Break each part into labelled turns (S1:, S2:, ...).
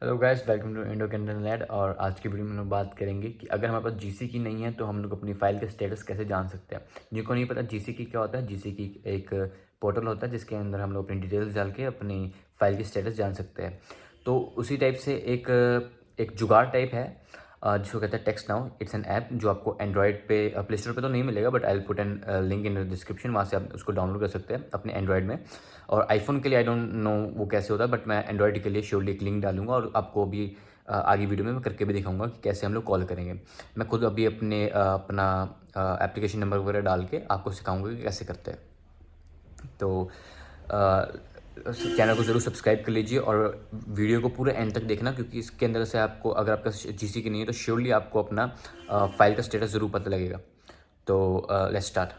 S1: Hello guys, welcome to Indo Candle Net. और आज की वीडियो में हम लोग बात करेंगे कि अगर हमारे पास जीसी की नहीं है तो हम लोग अपनी फाइल का स्टेटस कैसे जान सकते हैं। जिनको नहीं पता जीसी की क्या होता है, जीसी की एक पोर्टल होता है जिसके अंदर हम लोग अपनी डिटेल्स डाल के अपनी फाइल की स्टेटस जान सकते हैं। तो उसी टाइप से एक जुगाड़ टाइप है जिसको कहते हैं text now. It's an app जो आपको एंड्रॉयड पे प्ले स्टोर पे तो नहीं मिलेगा, but I will put an link in the description, वहाँ से आप उसको डाउनलोड कर सकते हैं अपने एंड्रॉयड में। और आईफोन के लिए आई डोंट नो वो कैसे होता है, बट मैं एंड्रॉयड के लिए श्योरली एक लिंक डालूंगा और आपको अभी आगे वीडियो में मैं करके भी दिखाऊंगा कि कैसे हम लोग कॉल करेंगे। मैं खुद अभी अपना एप्लीकेशन नंबर वगैरह डाल के आपको सिखाऊंगा कि कैसे करते हैं। तो चैनल को ज़रूर सब्सक्राइब कर लीजिए और वीडियो को पूरे एंड तक देखना, क्योंकि इसके अंदर से आपको, अगर आपका जीसी की नहीं है तो श्योरली आपको अपना फाइल का स्टेटस ज़रूर पता लगेगा। तो लेट्स स्टार्ट।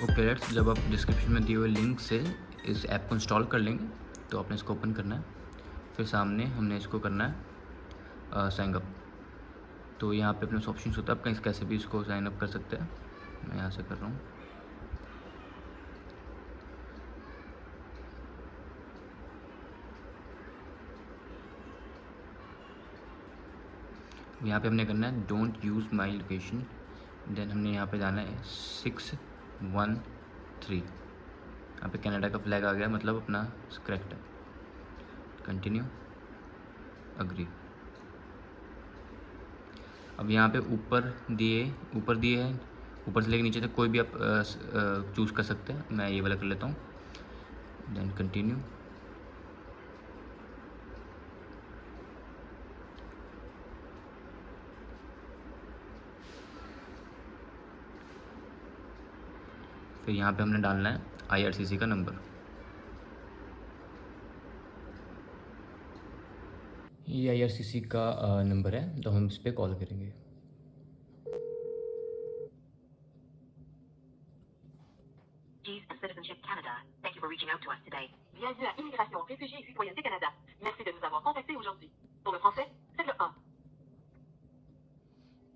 S1: ओके लेट्स, जब आप डिस्क्रिप्शन में दिए हुए लिंक से इस ऐप को इंस्टॉल कर लेंगे तो आपने इसको ओपन करना है। फिर सामने हमने इसको करना है साइन अप। तो यहाँ पे अपने ऑप्शन होता है, आप कहीं कैसे भी इसको साइन अप कर सकते हैं। मैं यहाँ से कर रहा हूँ। यहाँ पे हमने करना है don't use my location. Then हमने यहाँ पे जाना है 613। यहाँ पे कनाडा का फ्लैग आ गया, मतलब अपना करेक्ट है। Continue, agree. अब यहाँ पे ऊपर दिए हैं, ऊपर से लेकर नीचे तक कोई भी आप चूज़ कर सकते हैं। मैं ये वाला कर लेता हूँ। Then continue. फिर यहाँ पे हमने डालना है आईआरसीसी का नंबर। ये आईआरसीसी का नंबर है, तो हम इस पर कॉल करेंगे।
S2: and Citizenship Canada. Thank you for reaching out to us today. Bienvenue à Immigration, Réfugiés et Citoyenneté Canada. Merci de nous avoir contactés aujourd'hui. Pour le français, c'est le 1.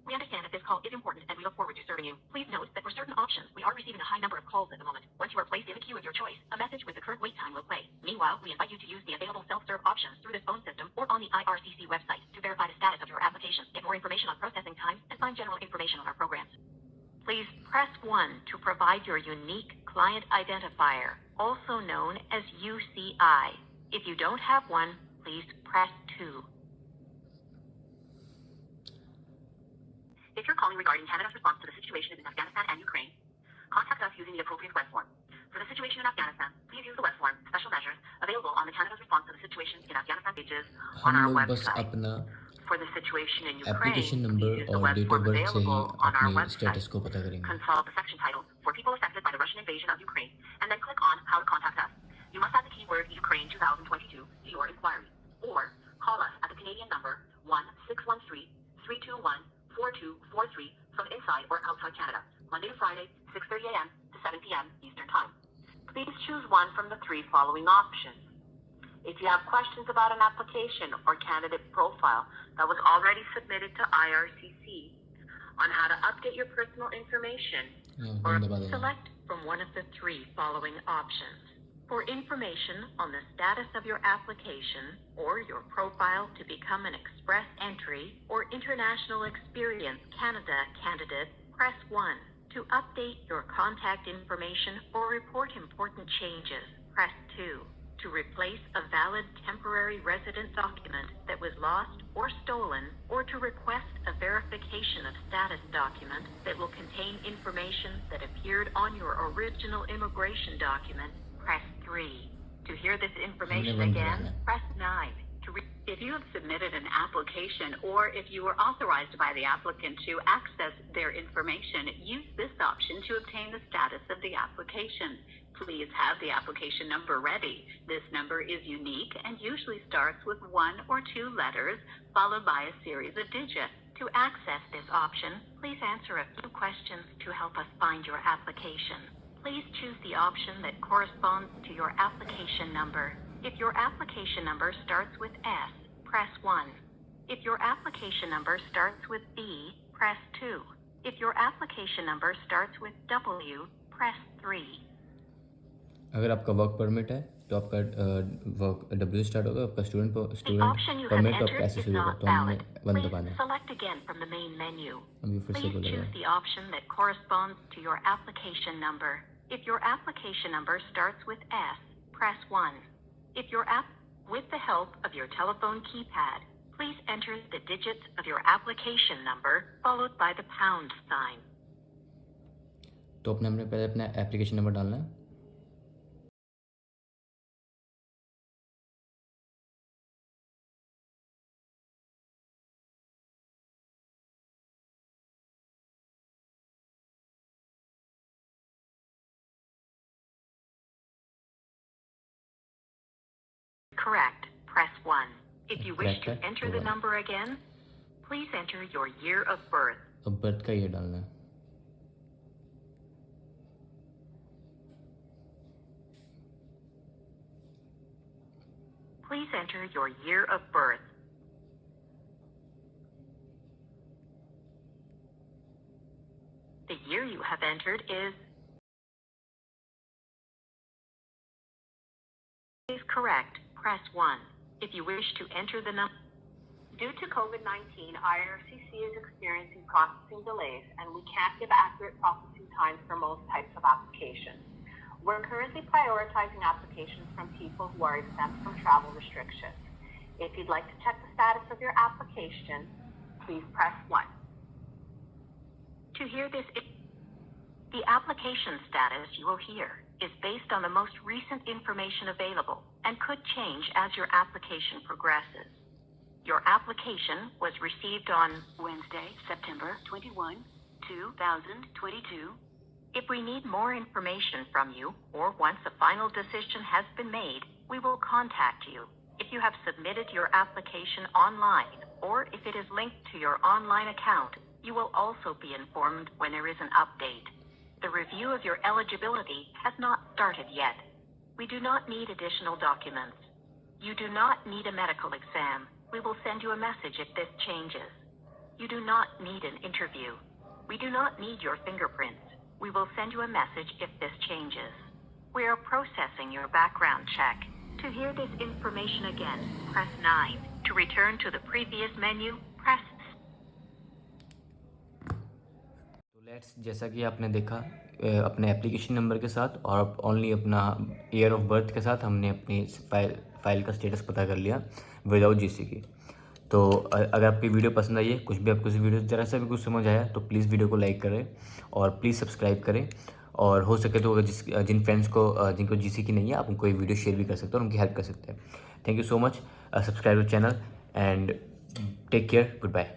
S2: We understand that this call is important and we look forward to serving you. Please note that for certain options, we are receiving a high number of calls at the moment. Once you are placed in a queue of your choice, a message with the current wait time will play. Meanwhile, we invite you to use the available self-serve options through this phone system or on the IRCC website to verify the status of your application, get more information on processing times, and find general information on our programs. Please press 1 to provide your unique client identifier, also known as UCI. If you don't have one, please press 2. If you're calling regarding Canada's response to the situation in Afghanistan and Ukraine, contact us using the appropriate web form. For the situation in Afghanistan, please use the web form Special Measures available on the Canada's response to the situation in Afghanistan pages on our website. For the situation in Ukraine, please use the web form available on our website. Consult the section titled For People Affected by the Russian Invasion of Ukraine, and then click on How to Contact Us. You must add the keyword Ukraine 2022 to your inquiry, or call us at the Canadian number 1-613-321-4243 from inside or outside Canada, Monday to Friday, 6:30 a.m. to 7 p.m. Eastern Time. Please choose one from the 3 following options. If you have questions about an application or candidate profile that was already submitted to IRCC, on how to update your personal information, or select from one of the 3 following options. For information on the status of your application or your profile to become an Express Entry or International Experience Canada candidate, press 1. To update your contact information or report important changes, press 2. To replace a valid temporary resident document that was lost or stolen, or to request a verification of status document that will contain information that appeared on your original immigration document, press 3. To hear this information again, press 9. If you have submitted an application or if you were authorized by the applicant to access their information, use this option to obtain the status of the application. Please have the application number ready. This number is unique and usually starts with 1 or 2 letters followed by a series of digits. To access this option, please answer a few questions to help us find your application. Please choose the option that corresponds to your application number. If your application number starts with S, press 1. If your application number starts with B, press 2. If your application number starts with W, press 3.
S1: अगर आपका work permit है तो आपका work W start होगा, आपका student
S2: The option you have
S1: permit तो आपका
S2: entered
S1: ऐसे
S2: is
S1: शुरू होगा,
S2: not
S1: तो हमने
S2: valid.
S1: वन
S2: Please
S1: दबाना है।
S2: select again from the main menu.
S1: अभी फिर से
S2: Please
S1: बोलेगा।
S2: choose the option that corresponds to your application number. If your application number starts with S, press 1. If your with the help of your telephone keypad, please enter the digits of your application number followed by the pound sign.
S1: तो हमने पहले अपना application number डालना है।
S2: Correct. Press 1. If you wish
S1: Correct
S2: to
S1: है,
S2: enter
S1: तो
S2: the
S1: one।
S2: number again, please enter your year of birth.
S1: अब birth का ये डालना है।
S2: Please enter your year of birth. The year you have entered is correct. Press 1. If you wish to enter the number. Due to COVID-19, Ircc is experiencing processing delays, and we can't give accurate processing times for most types of applications. We're currently prioritizing applications from people who are exempt from travel restrictions. If you'd like to check the status of your application, please press 1. To hear this, the application status you will hear is based on the most recent information available and could change as your application progresses. Your application was received on Wednesday, September 21, 2022. If we need more information from you, or once a final decision has been made, we will contact you. If you have submitted your application online, or if it is linked to your online account, you will also be informed when there is an update. The review of your eligibility has not started yet. We do not need additional documents. You do not need a medical exam. We will send you a message if this changes. You do not need an interview. We do not need your fingerprints. We will send you a message if this changes. We are processing your background check. To hear this information again, press 9. To return to the previous menu, press.
S1: तो let's, जैसा कि आपने देखा, अपने application number के साथ और only अपना ईयर ऑफ बर्थ के साथ हमने अपनी फाइल का स्टेटस पता कर लिया विदाउट जीसी की। तो अगर आपकी वीडियो पसंद आई है, कुछ भी आपको इस वीडियो से ज़रा सा भी कुछ समझ आया, तो प्लीज़ वीडियो को लाइक करें और प्लीज़ सब्सक्राइब करें। और हो सके तो अगर जिन फ्रेंड्स को जिनको जीसी की नहीं है, आप उनको ये वीडियो शेयर भी कर सकते हैं और उनकी हेल्प कर सकते हैं। Thank you so much. Subscribe the channel and take care. Good bye.